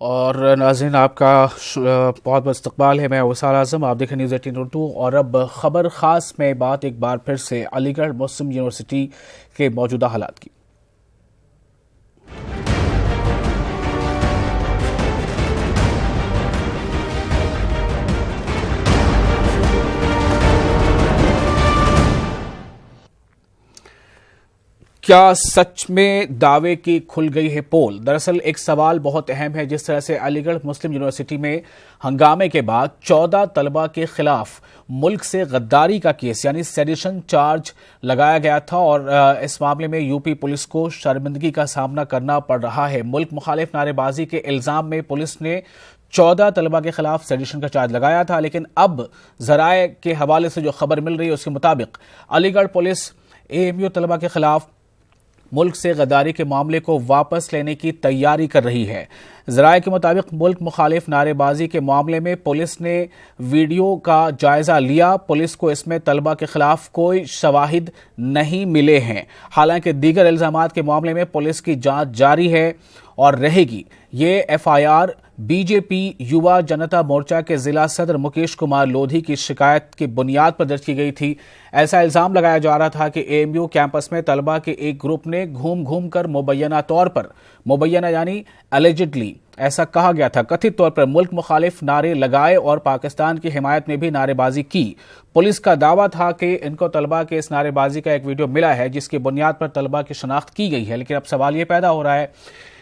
और नाज़रीन आपका बहुत बहुत इस्तकबाल है। मैं वसाल आज़म, आप देखें न्यूज़ 18 उर्दू। और अब ख़बर ख़ास में बात एक बार फिर से अलीगढ़ मुस्लिम यूनिवर्सिटी के मौजूदा हालात की। क्या सच में दावे की खुल गई है पोल? दरअसल एक सवाल बहुत अहम है। जिस तरह से अलीगढ़ मुस्लिम यूनिवर्सिटी में हंगामे के बाद 14 तलबा के खिलाफ मुल्क से गद्दारी का केस यानी सेडिशन चार्ज लगाया गया था और इस मामले में यूपी पुलिस को शर्मिंदगी का सामना करना पड़ रहा है। मुल्क मुखालिफ नारेबाजी के इल्जाम में पुलिस ने 14 तलबा के खिलाफ सेडिशन का चार्ज लगाया था, लेकिन अब जराए के हवाले से जो खबर मिल रही है उसके मुताबिक अलीगढ़ पुलिस एएमयू तलबा के खिलाफ मुल्क से गद्दारी के मामले को वापस लेने की तैयारी कर रही है। ज़राए के मुताबिक मुल्क मुखालिफ नारेबाजी के मामले में पुलिस ने वीडियो का जायजा लिया। पुलिस को इसमें तलबा के खिलाफ कोई शवाहिद नहीं मिले हैं। हालांकि दीगर इल्जामात के मामले में पुलिस की जांच जारी है और रहेगी। ये एफआईआर बीजेपी युवा जनता मोर्चा के जिला सदर मुकेश कुमार लोधी की शिकायत की बुनियाद पर दर्ज की गई थी। ऐसा इल्जाम लगाया जा रहा था कि एएमयू कैंपस में तलबा के एक ग्रुप ने घूम घूम कर मुबैना तौर पर, मुबैना यानी एलिजिडली ऐसा कहा गया था, कथित तौर पर मुल्क मुखालिफ नारे लगाए और पाकिस्तान की हिमायत में भी नारेबाजी की। पुलिस का दावा था कि इनको तलबा के इस नारेबाजी का एक वीडियो मिला है जिसकी बुनियाद पर तलबा की शनाख्त की गई है। लेकिन अब सवाल ये पैदा हो रहा है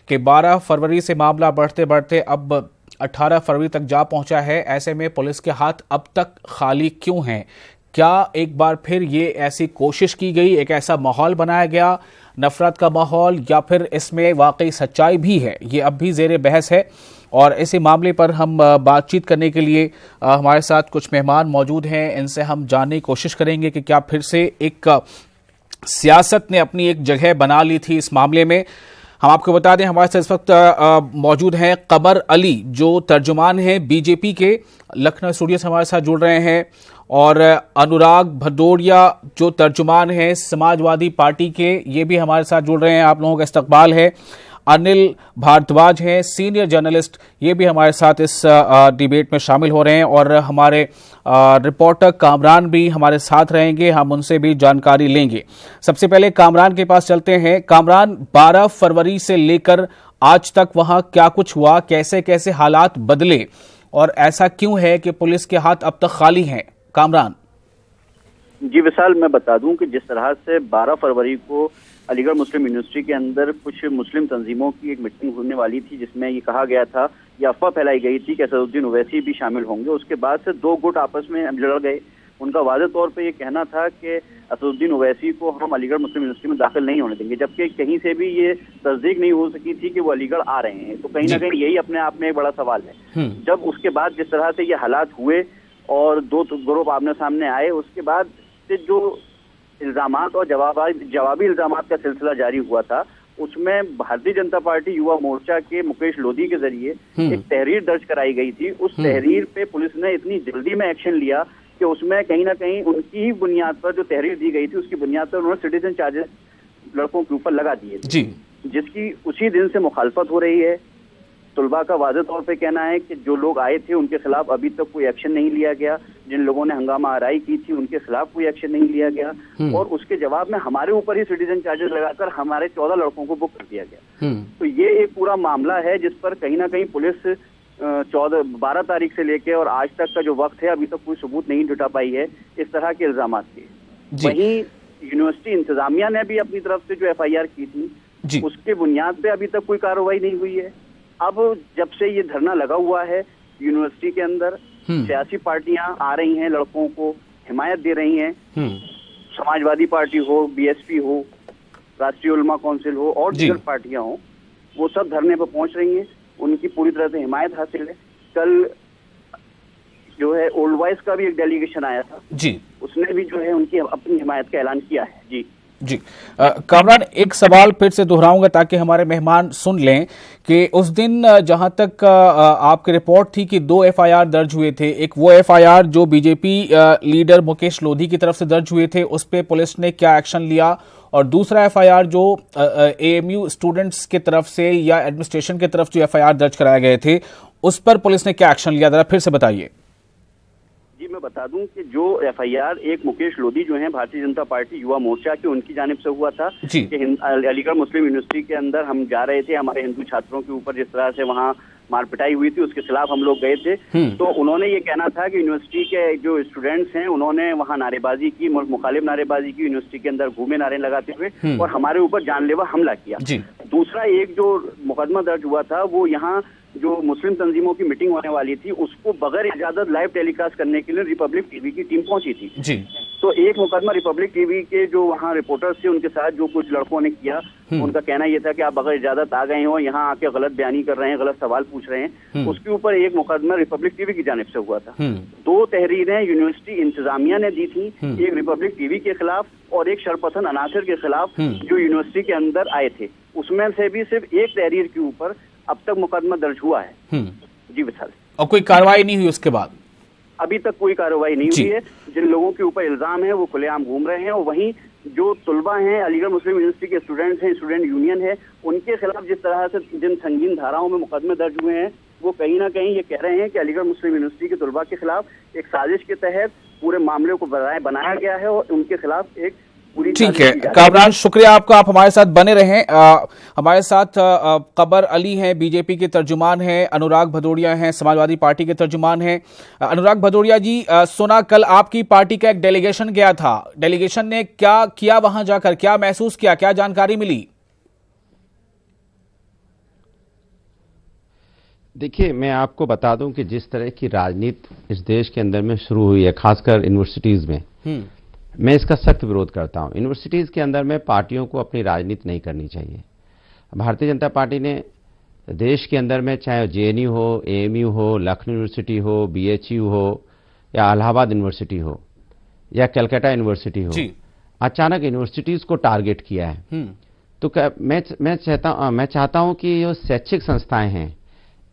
कि 12 फरवरी से मामला बढ़ते बढ़ते अब 18 फरवरी तक जा पहुंचा है। ऐसे में पुलिस के हाथ अब तक खाली क्यों हैं? क्या एक बार फिर ये ऐसी कोशिश की गई, एक ऐसा माहौल बनाया गया, नफरत का माहौल, या फिर इसमें वाकई सच्चाई भी है? ये अब भी ज़ेरे बहस है और इसी मामले पर हम बातचीत करने के लिए हमारे साथ कुछ मेहमान मौजूद हैं। इनसे हम जानने की कोशिश करेंगे कि क्या फिर से एक सियासत ने अपनी एक जगह बना ली थी इस मामले में। हम आपको बता दें हमारे साथ इस वक्त मौजूद हैं कमर अली जो तर्जुमान हैं बीजेपी के, लखनऊ स्टूडियो से हमारे साथ जुड़ रहे हैं, और अनुराग भदौरिया जो तर्जुमान हैं समाजवादी पार्टी के, ये भी हमारे साथ जुड़ रहे हैं। आप लोगों का इस्तकबाल है। अनिल भारद्वाज हैं सीनियर जर्नलिस्ट, ये भी हमारे साथ इस डिबेट में शामिल हो रहे हैं, और हमारे रिपोर्टर कामरान भी हमारे साथ रहेंगे, हम उनसे भी जानकारी लेंगे। सबसे पहले कामरान के पास चलते हैं। कामरान, 12 फरवरी से लेकर आज तक वहां क्या कुछ हुआ, कैसे कैसे हालात बदले और ऐसा क्यों है कि पुलिस के हाथ अब तक खाली हैं? कामरान जी विशाल, मैं बता दूं कि जिस तरह से 12 फरवरी को अलीगढ़ मुस्लिम यूनिवर्सिटी के अंदर कुछ मुस्लिम तंजीमों की एक मीटिंग होने वाली थी जिसमें ये कहा गया था, ये अफवाह फैलाई गई थी कि असदुद्दीन ओवैसी भी शामिल होंगे। उसके बाद से दो गुट आपस में लड़ गए। उनका वाज़ेह तौर पे ये कहना था कि असदुद्दीन ओवैसी को हम अलीगढ़ मुस्लिम यूनिवर्सिटी में दाखिल नहीं होने देंगे, जबकि कहीं से भी ये तस्दीक नहीं हो सकी थी कि वो अलीगढ़ आ रहे हैं। तो कहीं ना कहीं यही अपने आप में एक बड़ा सवाल है। जब उसके बाद जिस तरह से ये हालात हुए और दो ग्रुप आमने सामने आए, उसके बाद से जो इल्जामात और जवाबी इल्जामात का सिलसिला जारी हुआ था, उसमें भारतीय जनता पार्टी युवा मोर्चा के मुकेश लोधी के जरिए एक तहरीर दर्ज कराई गई थी। उस तहरीर पे पुलिस ने इतनी जल्दी में एक्शन लिया कि उसमें कहीं ना कहीं उनकी ही बुनियाद पर जो तहरीर दी गई थी उसकी बुनियाद पर उन्होंने सिटीजन चार्जेस लड़कों के ऊपर लगा दिए थे, जिसकी उसी दिन से मुखालफत हो रही है। तलबा का वाज़ेह तौर पे कहना है कि जो लोग आए थे उनके खिलाफ अभी तक कोई एक्शन नहीं लिया गया, जिन लोगों ने हंगामा आराई की थी उनके खिलाफ कोई एक्शन नहीं लिया गया, और उसके जवाब में हमारे ऊपर ही सिटीजन चार्जेस लगाकर हमारे 14 लड़कों को बुक कर दिया गया। तो ये एक पूरा मामला है जिस पर कहीं ना कहीं पुलिस 12 तारीख से लेकर और आज तक का जो वक्त है अभी तक कोई सबूत नहीं जुटा पाई है इस तरह के इल्जामात के। वहीं यूनिवर्सिटी इंतजामिया ने भी अपनी तरफ से जो एफआईआर की थी उसके बुनियाद पे अभी तक कोई कार्रवाई नहीं हुई है। अब जब से ये धरना लगा हुआ है यूनिवर्सिटी के अंदर, सियासी पार्टियां आ रही हैं, लड़कों को हिमायत दे रही हैं, समाजवादी पार्टी हो, बीएसपी हो, राष्ट्रीय उलमा काउंसिल हो और दीगर पार्टियां हो, वो सब धरने पर पहुंच रही हैं। उनकी पूरी तरह से हिमायत हासिल है। कल जो है ओल्ड बॉयज का भी एक डेलीगेशन आया था जी, उसने भी जो है उनकी अपनी हिमायत का ऐलान किया है। जी कामरान, एक सवाल फिर से दोहराऊंगा ताकि हमारे मेहमान सुन लें कि उस दिन जहां तक आपकी रिपोर्ट थी कि 2 एफआईआर दर्ज हुए थे, एक वो एफआईआर जो बीजेपी लीडर मुकेश लोधी की तरफ से दर्ज हुए थे, उस पे पुलिस ने क्या एक्शन लिया, और दूसरा एफआईआर जो एएमयू स्टूडेंट्स की तरफ से या एडमिनिस्ट्रेशन की तरफ जो एफआईआर दर्ज कराए गए थे, उस पर पुलिस ने क्या एक्शन लिया, जरा फिर से बताइए। जी, मैं बता दूं कि जो एफआईआर एक मुकेश लोधी जो हैं भारतीय जनता पार्टी युवा मोर्चा की, उनकी जानिब से हुआ था कि अलीगढ़ मुस्लिम यूनिवर्सिटी के अंदर हम जा रहे थे, हमारे हिंदू छात्रों के ऊपर जिस तरह से वहाँ मारपिटाई हुई थी, उसके खिलाफ हम लोग गए थे। तो उन्होंने ये कहना था कि यूनिवर्सिटी के जो स्टूडेंट्स हैं उन्होंने वहाँ नारेबाजी की, मुखालिफ नारेबाजी की, यूनिवर्सिटी के अंदर घूमे नारे लगाते हुए और हमारे ऊपर जानलेवा हमला किया। दूसरा एक जो मुकदमा दर्ज हुआ था वो यहाँ जो मुस्लिम तंजीमों की मीटिंग होने वाली थी उसको बगैर इजाजत लाइव टेलीकास्ट करने के लिए रिपब्लिक टीवी की टीम पहुंची थी जी। तो एक मुकदमा रिपब्लिक टीवी के जो वहाँ रिपोर्टर्स थे उनके साथ जो कुछ लड़कों ने किया, उनका कहना यह था कि आप बगैर इजाजत आ गए हो, यहाँ आके गलत बयानी कर रहे हैं, गलत सवाल पूछ रहे हैं। उसके ऊपर एक मुकदमा रिपब्लिक टीवी की जानिब से हुआ था। 2 तहरीरें यूनिवर्सिटी इंतजामिया ने दी थी, एक रिपब्लिक टीवी के खिलाफ और एक शरपसंद अनासर के खिलाफ जो यूनिवर्सिटी के अंदर आए थे। उसमें से भी सिर्फ एक तहरीर के ऊपर अब तक मुकदमा दर्ज हुआ है जी विशाल। और कोई कार्रवाई नहीं हुई उसके बाद? अभी तक कोई कार्रवाई नहीं हुई है। जिन लोगों के ऊपर इल्जाम है वो खुलेआम घूम रहे हैं, और वहीं जो तुलबा हैं, अलीगढ़ मुस्लिम यूनिवर्सिटी के स्टूडेंट्स हैं, स्टूडेंट यूनियन है, उनके खिलाफ जिस तरह से जिन संगीन धाराओं में मुकदमे दर्ज हुए हैं, वो कहीं ना कहीं ये कह रहे हैं कि अलीगढ़ मुस्लिम यूनिवर्सिटी के तुलबा के खिलाफ एक साजिश के तहत पूरे मामले को बनाया गया है और उनके खिलाफ एक पूरी। ठीक है कामरान, शुक्रिया आपका, आप हमारे साथ बने रहें। हमारे साथ कबर अली हैं, बीजेपी के तर्जुमान हैं, अनुराग भदौड़िया हैं, समाजवादी पार्टी के तर्जुमान हैं। अनुराग भदौड़िया जी, सुना कल आपकी पार्टी का एक डेलीगेशन गया था, डेलीगेशन ने क्या किया वहां जाकर, क्या महसूस किया, क्या जानकारी मिली? देखिए, मैं आपको बता दूं कि जिस तरह की राजनीति इस देश के अंदर में शुरू हुई है, खासकर यूनिवर्सिटीज में, मैं इसका सख्त विरोध करता हूं। यूनिवर्सिटीज के अंदर में पार्टियों को अपनी राजनीति नहीं करनी चाहिए। भारतीय जनता पार्टी ने देश के अंदर में, चाहे जेएनयू हो, एएमयू हो, लखनऊ यूनिवर्सिटी हो, बीएचयू हो, या इलाहाबाद यूनिवर्सिटी हो, या कलकत्ता यूनिवर्सिटी हो, अचानक यूनिवर्सिटीज को टारगेट किया है। तो मैं चाहता हूं कि जो शैक्षिक संस्थाएं हैं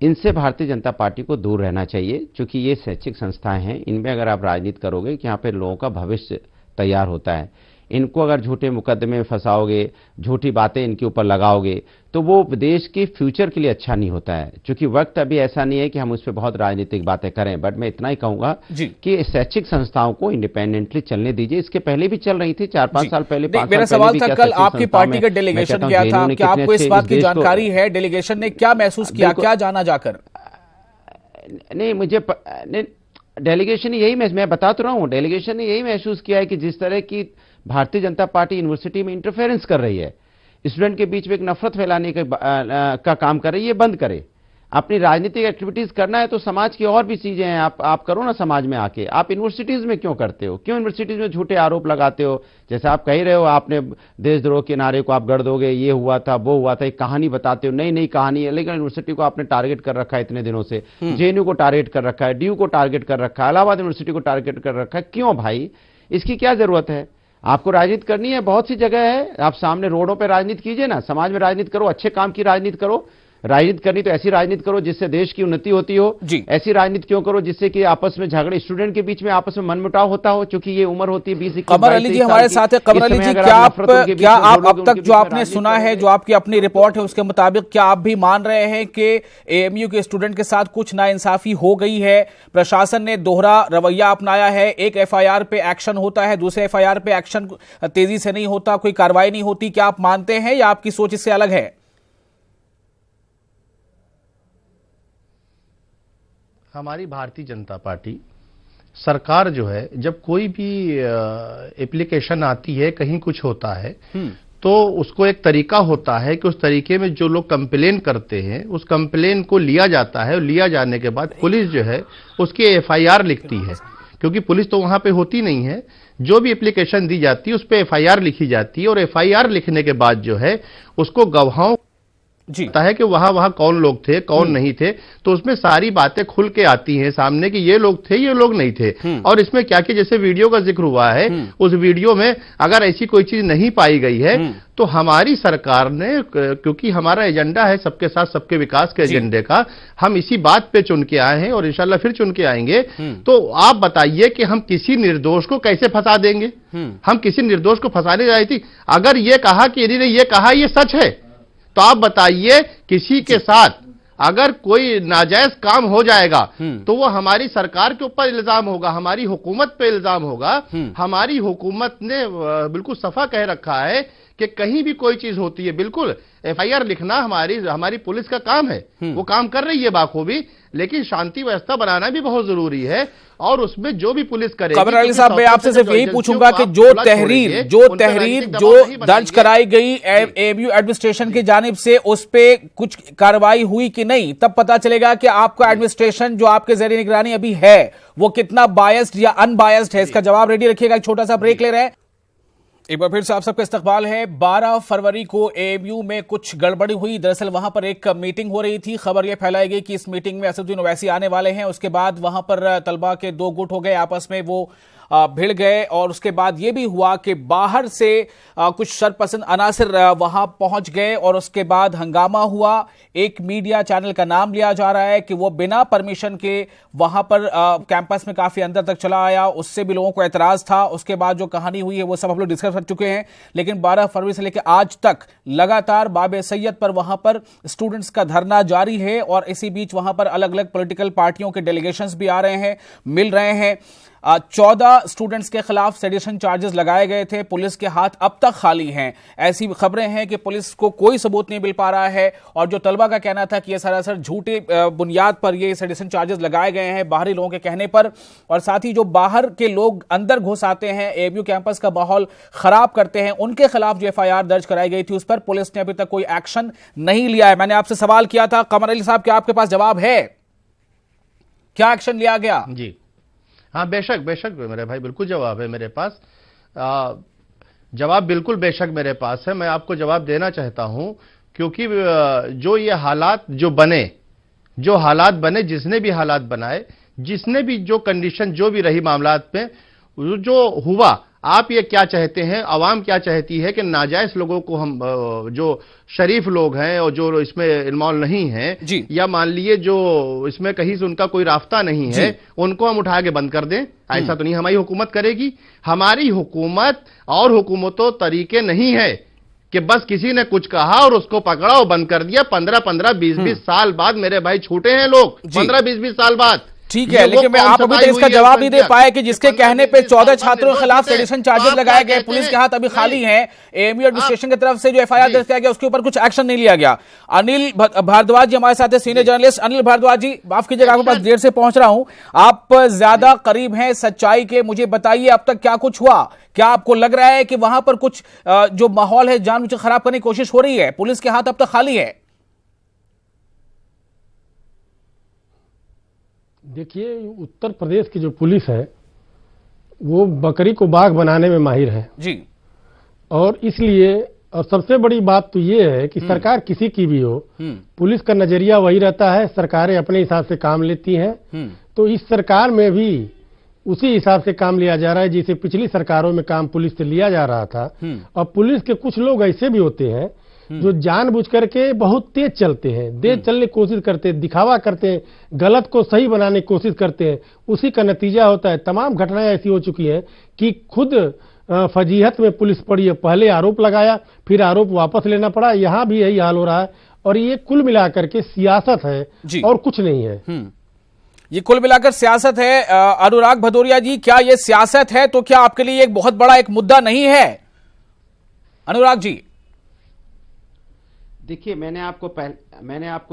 इनसे भारतीय जनता पार्टी को दूर रहना चाहिए, क्योंकि ये शैक्षिक संस्थाएं हैं, इनमें अगर आप राजनीति करोगे कि यहाँ पे लोगों का भविष्य तैयार होता है, इनको अगर झूठे मुकदमे में फंसाओगे, झूठी बातें इनके ऊपर लगाओगे, तो वो देश के फ्यूचर के लिए अच्छा नहीं होता है। क्योंकि वक्त अभी ऐसा नहीं है कि हम उस पर बहुत राजनीतिक बातें करें, बट मैं इतना ही कहूंगा कि शैक्षिक संस्थाओं को इंडिपेंडेंटली चलने दीजिए। इसके पहले भी चल रही थी, 4-5 साल पहले, 5 मेरा सवाल था, कल आपकी पार्टी का डेलीगेशन गया था, क्या आपको इस बात की जानकारी है, डेलीगेशन ने क्या महसूस किया, क्या जाना जाकर? नहीं, मुझे डेलीगेशन यही, मैं बता तो रहा हूं, डेलीगेशन ने यही महसूस किया है कि जिस तरह की भारतीय जनता पार्टी यूनिवर्सिटी में इंटरफेरेंस कर रही है, स्टूडेंट के बीच में एक नफरत फैलाने का काम कर रही है, ये बंद करे। अपनी राजनीतिक एक्टिविटीज करना है तो समाज की और भी चीजें हैं, आप करो ना समाज में आके। आप यूनिवर्सिटीज में क्यों करते हो, क्यों यूनिवर्सिटीज में झूठे आरोप लगाते हो? जैसे आप कह रहे हो, आपने देशद्रोह के नारे को आप गढ़ दोगे, ये हुआ था, वो हुआ था, एक कहानी बताते हो, नई कहानी है। लेकिन यूनिवर्सिटी को आपने टारगेट कर रखा है इतने दिनों से, जेएनयू को टारगेट कर रखा है, डीयू को टारगेट कर रखा है, इलाहाबाद यूनिवर्सिटी को टारगेट कर रखा है। क्यों भाई, इसकी क्या जरूरत है? आपको राजनीति करनी है, बहुत सी जगह है, आप सामने रोडों पर राजनीति कीजिए ना, समाज में राजनीति करो, अच्छे काम की राजनीति करो। राजनीति करनी तो ऐसी राजनीति करो जिससे देश की उन्नति होती हो। ऐसी राजनीति क्यों करो जिससे कि आपस में झगड़े, स्टूडेंट के बीच में आपस में मनमुटाव होता हो, क्योंकि ये उम्र होती है 20-21। कमर अली जी हमारे साथ है। कमर अली जी, क्या आप अब तक जो आपने सुना है, जो आपकी अपनी रिपोर्ट है, उसके मुताबिक क्या आप भी मान रहे हैं कि एएमयू के स्टूडेंट के साथ कुछ नाइंसाफी हो गई है, प्रशासन ने दोहरा रवैया अपनाया है, एक एफआईआर पे एक्शन होता है, दूसरे एफआईआर पे एक्शन तेजी से नहीं होता, कोई कार्रवाई नहीं होती, क्या आप मानते हैं या आपकी सोच इससे अलग है? हमारी भारतीय जनता पार्टी सरकार जो है, जब कोई भी एप्लीकेशन आती है, कहीं कुछ होता है, तो उसको एक तरीका होता है कि उस तरीके में जो लोग कंप्लेन करते हैं उस कंप्लेन को लिया जाता है, और लिया जाने के बाद पुलिस जो है उसकी एफआईआर लिखती है, क्योंकि पुलिस तो वहां पे होती नहीं है। जो भी एप्लीकेशन दी जाती है उस पर एफआईआर लिखी जाती है, और एफआईआर लिखने के बाद जो है उसको गवाहों जी है कि वहां कौन लोग थे, कौन नहीं थे, तो उसमें सारी बातें खुल के आती हैं सामने कि ये लोग थे, ये लोग नहीं थे। और इसमें क्या कि जैसे वीडियो का जिक्र हुआ है, उस वीडियो में अगर ऐसी कोई चीज नहीं पाई गई है तो हमारी सरकार ने, क्योंकि हमारा एजेंडा है सबके साथ सबके विकास के एजेंडे का, हम इसी बात पे चुन के आए हैं और इंशाल्लाह फिर चुन के आएंगे। तो आप बताइए कि हम किसी निर्दोष को कैसे फंसा देंगे? हम किसी निर्दोष को फंसाने जा रही थी। अगर ये कहा कि इन्होंने ये कहा ये सच है, तो आप बताइए किसी के साथ अगर कोई नाजायज काम हो जाएगा तो वो हमारी सरकार के ऊपर इल्जाम होगा, हमारी हुकूमत पे इल्जाम होगा। हमारी हुकूमत ने बिल्कुल सफा कह रखा है कि कहीं भी कोई चीज होती है, बिल्कुल एफआईआर लिखना हमारी पुलिस का काम है, वो काम कर रही है बाखूबी, लेकिन शांति व्यवस्था बनाना भी बहुत जरूरी है। और उसमें जो भी पुलिस करेगी, कमर अली साहब, मैं आपसे सिर्फ यही पूछूंगा कि जो तहरीर जो दर्ज कराई गई एएमयू एडमिनिस्ट्रेशन की जानिब से, उस पे कुछ कार्रवाई हुई कि नहीं? तब पता चलेगा कि आपका एडमिनिस्ट्रेशन जो आपके ज़ेरे निगरानी अभी है वो कितना बायस्ड या अनबायस्ड है। इसका जवाब रेडी रखिएगा, एक छोटा सा ब्रेक ले रहे हैं। एक बार फिर से आप सबका इस्तकबाल है। 12 फरवरी को एएमयू में कुछ गड़बड़ी हुई। दरअसल वहां पर एक मीटिंग हो रही थी। खबर यह फैलाई गई कि इस मीटिंग में असदुद्दीन ओवैसी आने वाले हैं। उसके बाद वहां पर तलबा के दो गुट हो गए, आपस में वो भिड़ गए। और उसके बाद यह भी हुआ कि बाहर से कुछ शरपसंद अनासिर वहां पहुंच गए और उसके बाद हंगामा हुआ। एक मीडिया चैनल का नाम लिया जा रहा है कि वो बिना परमिशन के वहां पर कैंपस में काफी अंदर तक चला आया, उससे भी लोगों को एतराज था। उसके बाद जो कहानी हुई है वो सब हम लोग डिस्कस कर चुके हैं। लेकिन 12 फरवरी से लेकर आज तक लगातार बाबे सैयद पर वहां पर स्टूडेंट्स का धरना जारी है और इसी बीच वहां पर अलग अलग पॉलिटिकल पार्टियों के डेलीगेशंस भी आ रहे हैं, मिल रहे हैं। 14 स्टूडेंट्स के खिलाफ सेडिशन चार्जेस लगाए गए थे। पुलिस के हाथ अब तक खाली हैं। ऐसी खबरें हैं कि पुलिस को कोई सबूत नहीं मिल पा रहा है और जो तलबा का कहना था कि यह सरासर झूठी बुनियाद पर ये सेडिशन चार्जेस लगाए गए हैं बाहरी लोगों के कहने पर। और साथ ही जो बाहर के लोग अंदर घुस आते हैं, एएमयू कैंपस का माहौल खराब करते हैं, उनके खिलाफ जो एफआईआर दर्ज कराई गई थी उस पर पुलिस ने अभी तक कोई एक्शन नहीं लिया है। मैंने आपसे सवाल किया था, कमर अली साहब, क्या आपके पास जवाब है? क्या एक्शन लिया गया? जी हाँ, बेशक मेरे भाई, बिल्कुल जवाब है मेरे पास। जवाब बिल्कुल बेशक मेरे पास है। मैं आपको जवाब देना चाहता हूं क्योंकि जो ये हालात जो बने, जिसने भी हालात बनाए, जिसने भी जो कंडीशन जो भी रही मामलात पे जो हुआ, आप ये क्या चाहते हैं, अवाम क्या चाहती है कि नाजायज लोगों को हम, जो शरीफ लोग हैं और जो इसमें इन्वॉल्व नहीं हैं, या मान लिए जो इसमें कहीं से उनका कोई रास्ता नहीं है, उनको हम उठा के बंद कर दें? ऐसा तो नहीं हमारी हुकूमत करेगी। हमारी हुकूमत और हुकूमतों तरीके नहीं है कि बस किसी ने कुछ कहा और उसको पकड़ा और बंद कर दिया। 15-15, 20-20 साल बाद मेरे भाई छूटे हैं लोग, 15-20 साल बाद। ठीक है, लेकिन मैं आप अभी तक इसका जवाब नहीं दे पाए कि जिसके कहने पे 14 छात्रों के खिलाफ सेडिशन चार्जेस लगाए गए, पुलिस के हाथ अभी खाली हैं, एएमयू एडमिनिस्ट्रेशन की तरफ से जो एफआईआर दर्ज किया गया उसके ऊपर कुछ एक्शन नहीं लिया गया। अनिल भारद्वाज जी हमारे साथ है, सीनियर जर्नलिस्ट। अनिल भारद्वाज जी, माफ कीजिएगा, आपके पास देर से पहुंच रहा हूं, आप ज्यादा करीब हैं सच्चाई के। मुझे बताइए अब तक क्या कुछ हुआ? क्या आपको लग रहा है कि वहां पर कुछ जो माहौल है जानबूझकर खराब करने की कोशिश हो रही है? पुलिस के हाथ अब तक खाली है। देखिए, उत्तर प्रदेश की जो पुलिस है वो बकरी को बाघ बनाने में माहिर है जी। और इसलिए, और सबसे बड़ी बात तो ये है कि सरकार किसी की भी हो, पुलिस का नजरिया वही रहता है, सरकारें अपने हिसाब से काम लेती हैं। तो इस सरकार में भी उसी हिसाब से काम लिया जा रहा है जिसे पिछली सरकारों में काम पुलिस से लिया जा रहा था। और पुलिस के कुछ लोग ऐसे भी होते हैं जो जानबूझ करके बहुत तेज चलते हैं, तेज चलने की कोशिश करते हैं, दिखावा करते हैं, गलत को सही बनाने की कोशिश करते हैं। उसी का नतीजा होता है। तमाम घटनाएं ऐसी हो चुकी हैं कि खुद फजीहत में पुलिस पड़ी है। पहले आरोप लगाया, फिर आरोप वापस लेना पड़ा। यहां भी यही हाल हो रहा है और ये कुल मिलाकर के सियासत है और कुछ नहीं है। ये कुल मिलाकर सियासत है। अनुराग भदौरिया जी, क्या ये सियासत है तो क्या आपके लिए एक बहुत बड़ा एक मुद्दा नहीं है? अनुराग जी, देखिए, मैंने आपको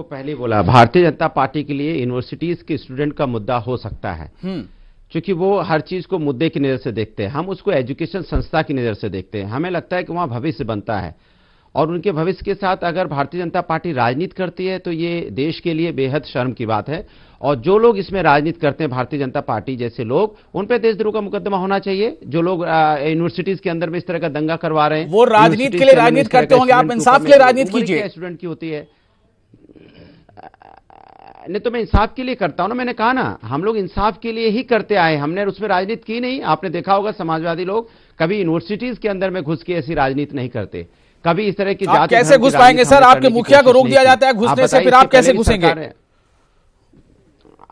पहले बोला, भारतीय जनता पार्टी के लिए यूनिवर्सिटीज के स्टूडेंट का मुद्दा हो सकता है, क्योंकि वो हर चीज को मुद्दे की नजर से देखते हैं। हम उसको एजुकेशन संस्था की नजर से देखते हैं। हमें लगता है कि वहां भविष्य बनता है और उनके भविष्य के साथ अगर भारतीय जनता पार्टी राजनीति करती है तो ये देश के लिए बेहद शर्म की बात है। और जो लोग इसमें राजनीति करते हैं, भारतीय जनता पार्टी जैसे लोग, उन पर देशद्रोह का मुकदमा होना चाहिए। जो लोग यूनिवर्सिटीज के अंदर में इस तरह का दंगा करवा रहे हैं, वो राजनीति के लिए राजनीति करते होंगे, आप इंसाफ के लिए राजनीति कीजिए। स्टूडेंट की होती है नहीं तो मैं इंसाफ के लिए करता हूं ना, मैंने कहा ना, हम लोग इंसाफ के लिए ही करते आए, हमने उसमें राजनीति की नहीं। आपने देखा होगा समाजवादी लोग कभी यूनिवर्सिटीज के अंदर में घुस के ऐसी राजनीति नहीं करते, कभी इस तरह की आप कैसे घुस पाएंगे सर? आपके मुखिया को रोक दिया जाता है घुसने से, फिर आप कैसे घुसेंगे?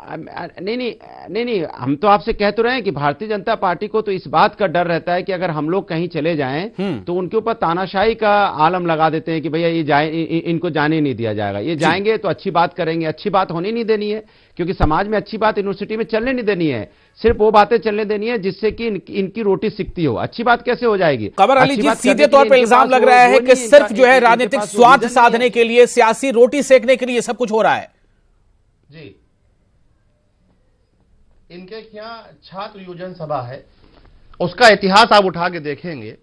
नहीं, हम तो आपसे कह तो रहे हैं कि भारतीय जनता पार्टी को तो इस बात का डर रहता है कि अगर हम लोग कहीं चले जाएं तो उनके ऊपर तानाशाही का आलम लगा देते हैं कि भैया ये जाए, इनको जाने नहीं दिया जाएगा, ये जाएंगे तो अच्छी बात करेंगे। अच्छी बात होनी नहीं देनी है, क्योंकि समाज में अच्छी बात यूनिवर्सिटी में चलने नहीं देनी है, सिर्फ वो बातें चलने देनी है जिससे कि इनकी रोटी सिकती हो। अच्छी बात कैसे हो जाएगी? कमर अली जी, सीधे तौर पर इल्जाम लग रहा है कि सिर्फ जो है राजनीतिक स्वार्थ साधने के लिए, सियासी रोटी सेकने के लिए सब कुछ हो रहा है। जी, इनके यहाँ छात्र योजन सभा है, उसका इतिहास आप उठा के देखेंगे,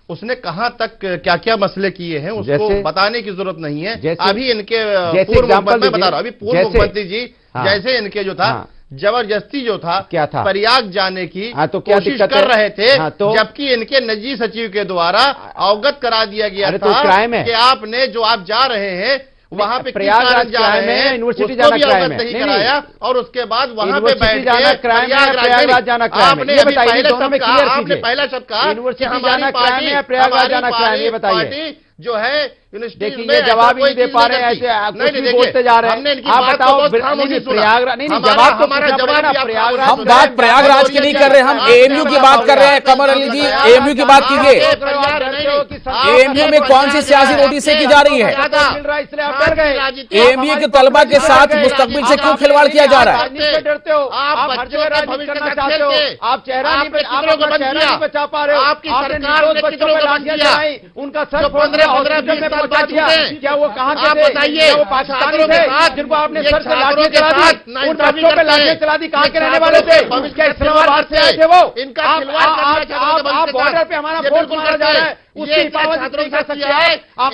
उसने कहां तक क्या क्या मसले किए हैं उसको बताने की जरूरत नहीं है। अभी इनके पूर्व मुख्यमंत्री, मैं बता रहा हूं, अभी पूर्व मुख्यमंत्री जी जैसे इनके जो था जबरदस्ती जो था क्या था प्रयाग जाने की तो कोशिश कर रहे थे, जबकि इनके निजी सचिव के द्वारा अवगत करा दिया गया था कि आपने जो आप जा रहे हैं वहां पे प्रयागराज जा रहे हैं, यूनिवर्सिटी जाना क्राइम है, नहीं कराया, और उसके बाद वहां पे बैठ के प्रयागराज जाना क्राइम है। ये बताइए, दोनों में क्लियर कीजिए। आपने पहला शब्द कहा यूनिवर्सिटी जाना क्राइम है, प्रयागराज जाना क्राइम, ये बताइए। जो है देखिए, ये जवाब ही नहीं दे पा रहे हैं, ऐसे कुछ भी बोलते जा रहे हैं। आप बताओ, प्रयागराज नहीं, जवाब तो हमारा जवाब ना प्रयागराज। हम बात प्रयागराज की नहीं कर रहे, हम एएमयू की बात कर रहे हैं। कमर अली जी, एएमयू की बात कीजिए। एएमयू में कौन सी सियासी रोटी सेकी जा रही है? एएमयू के तलबा के साथ मुस्तकबिल से क्यों खिलवाड़ किया जा रहा है? डरते हो आप, हर जगह राजनीति करना चाहते हो, आप चेहरा नहीं बचा पा रहे हो। आपकी सरकार ने बच्चों पे लाठियां चलाई, उनका सर 15 में पहुंचा दिया। क्या वो कहां के थे? बताइए, वो पाकिस्तानी थे जिनको आपने सर से लाठियां चला दी, उन बच्चों पे लाठियां चला दी, कहां के रहने वाले थे? क्या इस्लामाबाद से आए थे वो? आप बॉर्डर पे हमारा फोर्स मारा जा रहा है, उसकी हिफाजत नहीं कर सकते आप।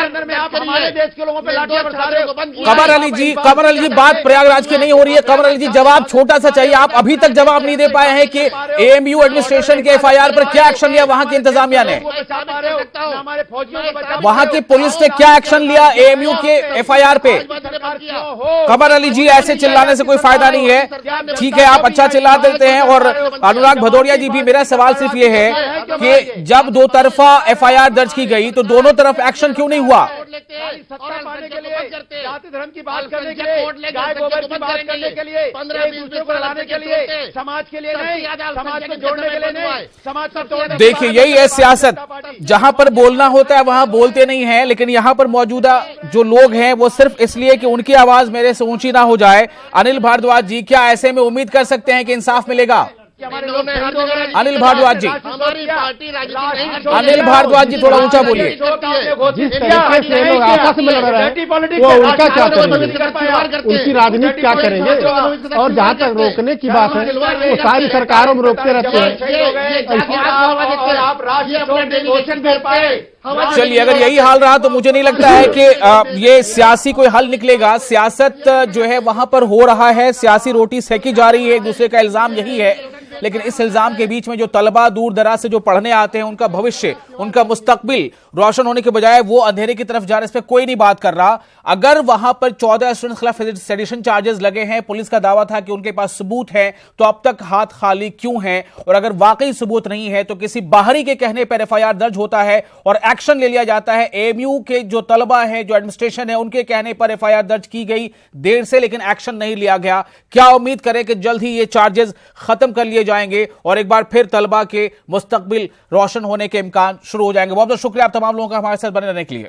अंदर में आप हमारे देश के लोगों पे लाठियां बरसा रहे हो। कमर अली जी, बात प्रयागराज की नहीं हो रही है। कमर अली जी, जवाब छोटा सा चाहिए। आप अभी तक जवाब नहीं दे पाए हैं कि एएमयू एडमिनिस्ट्रेशन के एफआईआर पर क्या एक्शन लिया वहां की इंतजामिया ने, वहां की पुलिस ने क्या एक्शन लिया एएमयू के एफआईआर पे? कमर अली जी, ऐसे चिल्लाने से कोई फायदा नहीं है। ठीक है, आप अच्छा चिल्ला देते हैं। और अनुराग भदौरिया जी भी, मेरा सवाल सिर्फ ये है कि जब दो तरफा एफआईआर दर्ज की गई तो दोनों तरफ एक्शन क्यों नहीं हुआ? सत्ता पाने के लिए, जाति धर्म की बात करने के लिए, गाय गोबर की बात करने के लिए, एक दूसरे को लड़ाने के लिए, समाज के लिए नहीं, समाज को जोड़ने के लिए नहीं, समाज को तोड़ने। देखिए, यही है सियासत, जहां पर बोलना होता है वहां बोलते नहीं है। लेकिन यहां पर मौजूदा जो लोग हैं वो सिर्फ इसलिए कि उनकी आवाज मेरे से ऊंची ना हो जाए। अनिल भारद्वाज जी, क्या ऐसे में उम्मीद कर सकते हैं कि इंसाफ मिलेगा? अनिल भारद्वाज जी, अनिल भारद्वाज जी, थोड़ा ऊंचा बोलिए। जिस तरीके से लोग आपस में लड़ रहे हैं वो उनका क्या करेंगे, उनकी राजनीति क्या करेंगे? और जहाँ तक रोकने की बात है वो सारी सरकारों में रोकते रहते हैं। चलिए, अगर यही हाल रहा तो मुझे नहीं लगता है कि ये सियासी कोई हल निकलेगा। सियासत जो है वहां पर हो रहा है, सियासी रोटी सेकी जा रही है, एक दूसरे का इल्जाम यही है। लेकिन इस इल्जाम के बीच में जो तलबा दूर दराज से जो पढ़ने आते हैं, उनका भविष्य, उनका मुस्तकबिल रोशन होने के बजाय वो अंधेरे की तरफ जा रहे हैं, इस पर कोई नहीं बात कर रहा। अगर वहां पर 14 स्टूडेंट्स के खिलाफ सेडिशन चार्जेस लगे हैं, पुलिस का दावा था कि उनके पास सबूत है, तो अब तक हाथ खाली क्यों हैं? और अगर वाकई सबूत नहीं है तो किसी बाहरी के कहने पर एफआईआर दर्ज होता है और एक्शन ले लिया जाता है। एएमयू के जो तलबा है, जो एडमिनिस्ट्रेशन है, उनके कहने पर एफआईआर दर्ज की गई देर से, लेकिन एक्शन नहीं लिया गया। क्या उम्मीद करें कि जल्द ही ये चार्जेस खत्म कर लिए जाएंगे और एक बार फिर तलबा के मुस्तकबिल रोशन होने के इम्कान शुरू हो जाएंगे? बहुत बहुत शुक्रिया आप तमाम लोगों का हमारे साथ बने रहने के लिए।